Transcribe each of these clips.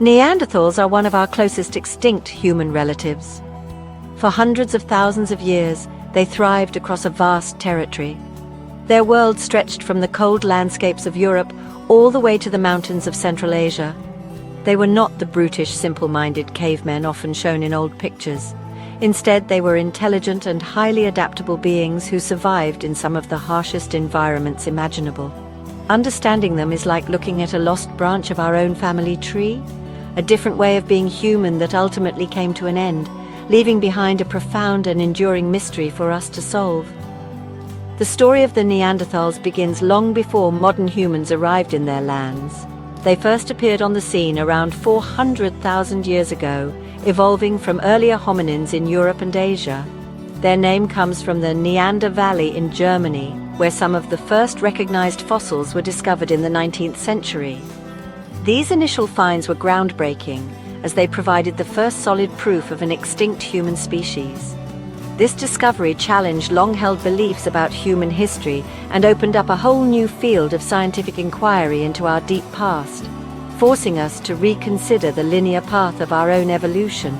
Neanderthals are one of our closest extinct human relatives. For hundreds of thousands of years, they thrived across a vast territory. Their world stretched from the cold landscapes of Europe all the way to the mountains of Central Asia. They were not the brutish, simple-minded cavemen often shown in old pictures. Instead, they were intelligent and highly adaptable beings who survived in some of the harshest environments imaginable. Understanding them is like looking at a lost branch of our own family tree, a different way of being human that ultimately came to an end, leaving behind a profound and enduring mystery for us to solve. The story of the Neanderthals begins long before modern humans arrived in their lands. They first appeared on the scene around 400,000 years ago, evolving from earlier hominins in Europe and Asia. Their name comes from the Neander Valley in Germany, where some of the first recognized fossils were discovered in the 19th century. These initial finds were groundbreaking, as they provided the first solid proof of an extinct human species. This discovery challenged long-held beliefs about human history and opened up a whole new field of scientific inquiry into our deep past, forcing us to reconsider the linear path of our own evolution.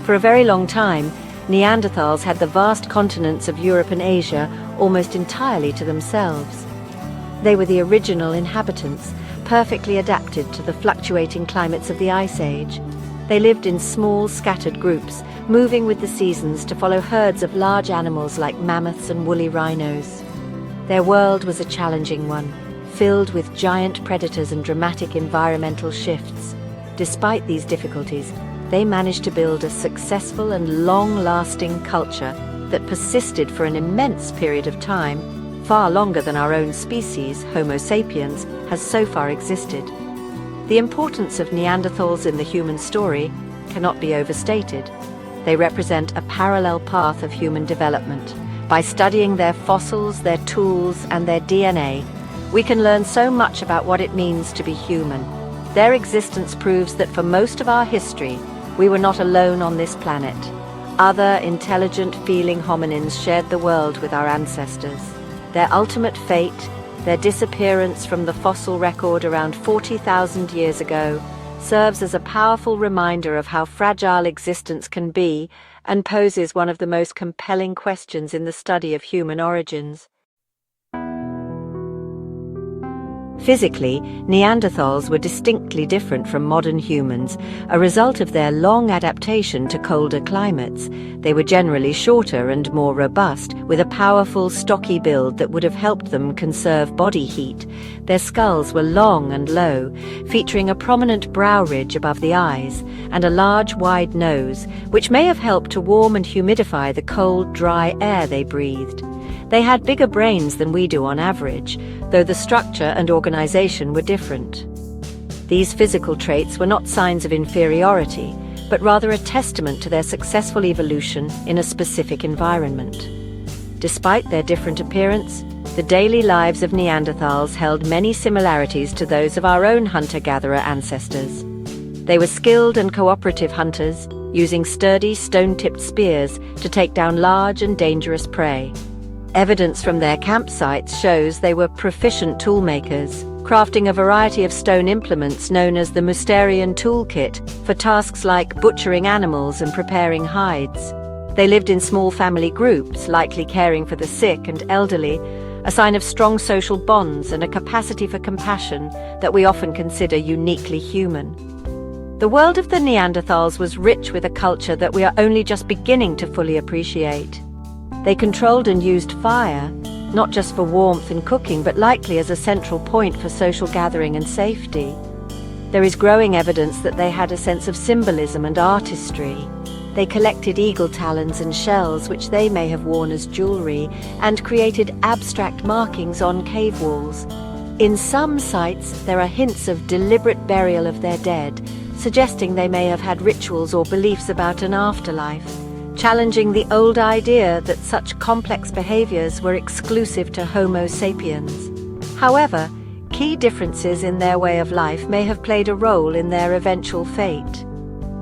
For a very long time, Neanderthals had the vast continents of Europe and Asia almost entirely to themselves. They were the original inhabitants, perfectly adapted to the fluctuating climates of the Ice Age. They lived in small, scattered groups, moving with the seasons to follow herds of large animals like mammoths and woolly rhinos. Their world was a challenging one, filled with giant predators and dramatic environmental shifts. Despite these difficulties, they managed to build a successful and long-lasting culture that persisted for an immense period of time, far longer than our own species, Homo sapiens, has so far existed. The importance of Neanderthals in the human story cannot be overstated. They represent a parallel path of human development. By studying their fossils, their tools, and their DNA, we can learn so much about what it means to be human. Their existence proves that for most of our history, we were not alone on this planet. Other intelligent, feeling hominins shared the world with our ancestors. Their ultimate fate, their disappearance from the fossil record around 40,000 years ago, serves as a powerful reminder of how fragile existence can be and poses one of the most compelling questions in the study of human origins. Physically, Neanderthals were distinctly different from modern humans, a result of their long adaptation to colder climates. They were generally shorter and more robust, with a powerful, stocky build that would have helped them conserve body heat. Their skulls were long and low, featuring a prominent brow ridge above the eyes, and a large, wide nose, which may have helped to warm and humidify the cold, dry air they breathed. They had bigger brains than we do on average, though the structure and organization were different. These physical traits were not signs of inferiority, but rather a testament to their successful evolution in a specific environment. Despite their different appearance, the daily lives of Neanderthals held many similarities to those of our own hunter-gatherer ancestors. They were skilled and cooperative hunters, using sturdy, stone-tipped spears to take down large and dangerous prey. Evidence from their campsites shows they were proficient toolmakers, crafting a variety of stone implements known as the Mysterian toolkit for tasks like butchering animals and preparing hides. They lived in small family groups, likely caring for the sick and elderly, a sign of strong social bonds and a capacity for compassion that we often consider uniquely human. The world of the Neanderthals was rich with a culture that we are only just beginning to fully appreciate. They controlled and used fire, not just for warmth and cooking, but likely as a central point for social gathering and safety. There is growing evidence that they had a sense of symbolism and artistry. They collected eagle talons and shells, which they may have worn as jewelry, and created abstract markings on cave walls. In some sites, there are hints of deliberate burial of their dead, suggesting they may have had rituals or beliefs about an afterlife, challenging the old idea that such complex behaviors were exclusive to Homo sapiens. However, key differences in their way of life may have played a role in their eventual fate.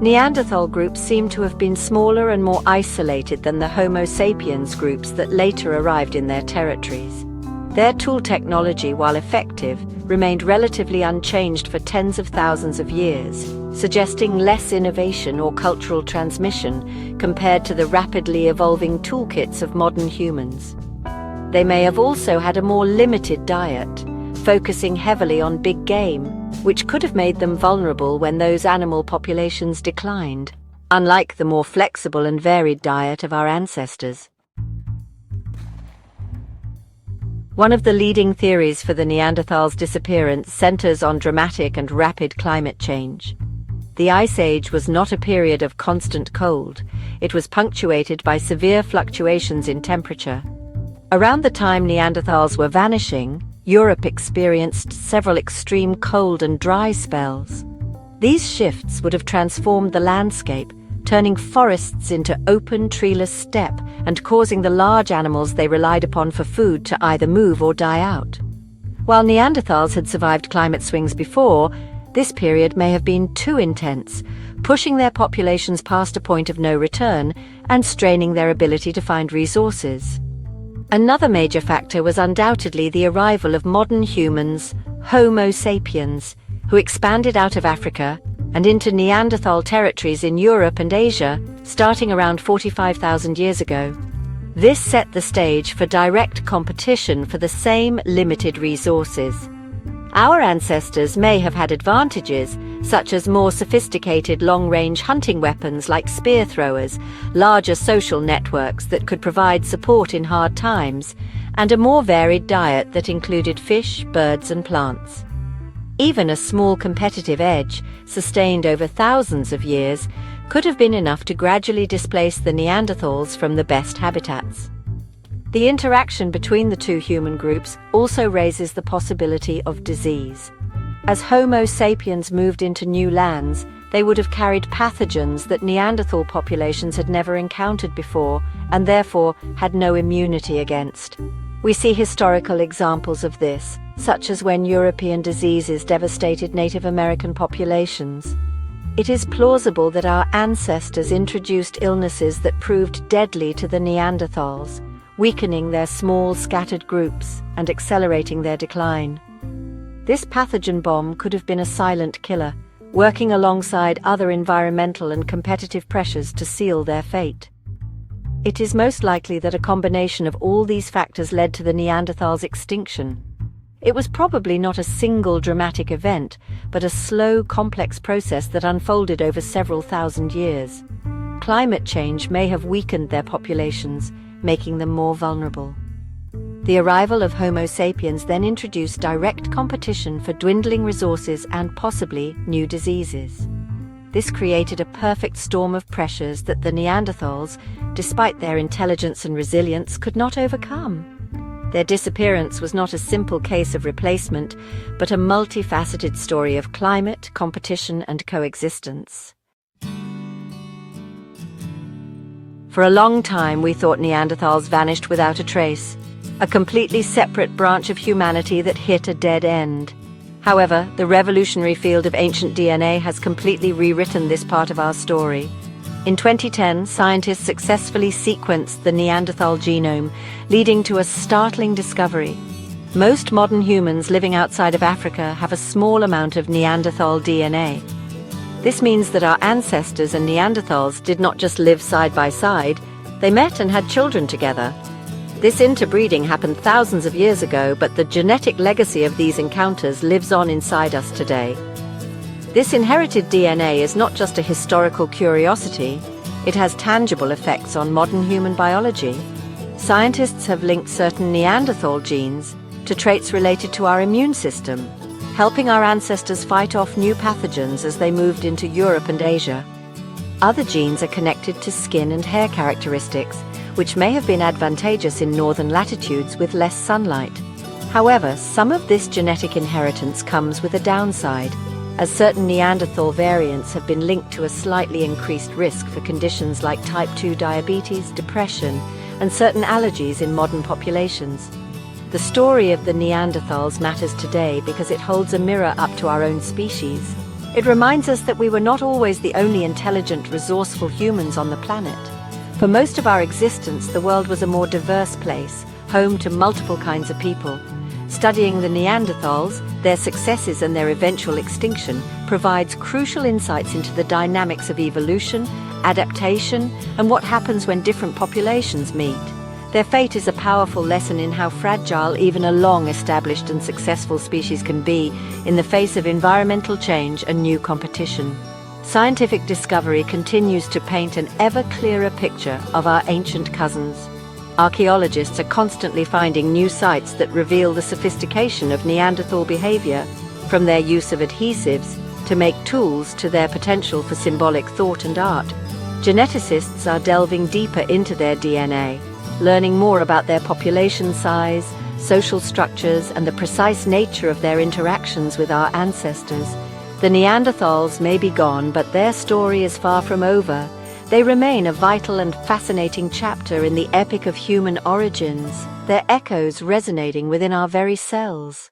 Neanderthal groups seem to have been smaller and more isolated than the Homo sapiens groups that later arrived in their territories. Their tool technology, while effective, remained relatively unchanged for tens of thousands of years, suggesting less innovation or cultural transmission compared to the rapidly evolving toolkits of modern humans. They may have also had a more limited diet, focusing heavily on big game, which could have made them vulnerable when those animal populations declined, unlike the more flexible and varied diet of our ancestors. One of the leading theories for the Neanderthals' disappearance centers on dramatic and rapid climate change. The Ice Age was not a period of constant cold. It was punctuated by severe fluctuations in temperature. Around the time Neanderthals were vanishing, Europe experienced several extreme cold and dry spells. These shifts would have transformed the landscape, turning forests into open, treeless steppe and causing the large animals they relied upon for food to either move or die out. While Neanderthals had survived climate swings before, this period may have been too intense, pushing their populations past a point of no return and straining their ability to find resources. Another major factor was undoubtedly the arrival of modern humans, Homo sapiens, who expanded out of Africa and into Neanderthal territories in Europe and Asia, starting around 45,000 years ago. This set the stage for direct competition for the same limited resources. Our ancestors may have had advantages, such as more sophisticated long-range hunting weapons like spear throwers, larger social networks that could provide support in hard times, and a more varied diet that included fish, birds, and plants. Even a small competitive edge, sustained over thousands of years, could have been enough to gradually displace the Neanderthals from the best habitats. The interaction between the two human groups also raises the possibility of disease. As Homo sapiens moved into new lands, they would have carried pathogens that Neanderthal populations had never encountered before and therefore had no immunity against. We see historical examples of this, such as when European diseases devastated Native American populations. It is plausible that our ancestors introduced illnesses that proved deadly to the Neanderthals, weakening their small, scattered groups and accelerating their decline. This pathogen bomb could have been a silent killer, working alongside other environmental and competitive pressures to seal their fate. It is most likely that a combination of all these factors led to the Neanderthals' extinction. It was probably not a single dramatic event, but a slow, complex process that unfolded over several thousand years. Climate change may have weakened their populations, making them more vulnerable. The arrival of Homo sapiens then introduced direct competition for dwindling resources and possibly new diseases. This created a perfect storm of pressures that the Neanderthals, despite their intelligence and resilience, could not overcome. Their disappearance was not a simple case of replacement, but a multifaceted story of climate, competition, and coexistence. For a long time, we thought Neanderthals vanished without a trace, a completely separate branch of humanity that hit a dead end. However, the revolutionary field of ancient DNA has completely rewritten this part of our story. In 2010, scientists successfully sequenced the Neanderthal genome, leading to a startling discovery. Most modern humans living outside of Africa have a small amount of Neanderthal DNA. This means that our ancestors and Neanderthals did not just live side by side, they met and had children together. This interbreeding happened thousands of years ago, but the genetic legacy of these encounters lives on inside us today. This inherited DNA is not just a historical curiosity, it has tangible effects on modern human biology. Scientists have linked certain Neanderthal genes to traits related to our immune system, helping our ancestors fight off new pathogens as they moved into Europe and Asia. Other genes are connected to skin and hair characteristics, which may have been advantageous in northern latitudes with less sunlight. However, some of this genetic inheritance comes with a downside, as certain Neanderthal variants have been linked to a slightly increased risk for conditions like type 2 diabetes, depression, and certain allergies in modern populations. The story of the Neanderthals matters today because it holds a mirror up to our own species. It reminds us that we were not always the only intelligent, resourceful humans on the planet. For most of our existence, the world was a more diverse place, home to multiple kinds of people. Studying the Neanderthals, their successes and their eventual extinction, provides crucial insights into the dynamics of evolution, adaptation, and what happens when different populations meet. Their fate is a powerful lesson in how fragile even a long-established and successful species can be in the face of environmental change and new competition. Scientific discovery continues to paint an ever clearer picture of our ancient cousins. Archaeologists are constantly finding new sites that reveal the sophistication of Neanderthal behavior, from their use of adhesives to make tools to their potential for symbolic thought and art. Geneticists are delving deeper into their DNA, learning more about their population size, social structures, and the precise nature of their interactions with our ancestors. The Neanderthals may be gone, but their story is far from over. They remain a vital and fascinating chapter in the epic of human origins, their echoes resonating within our very cells.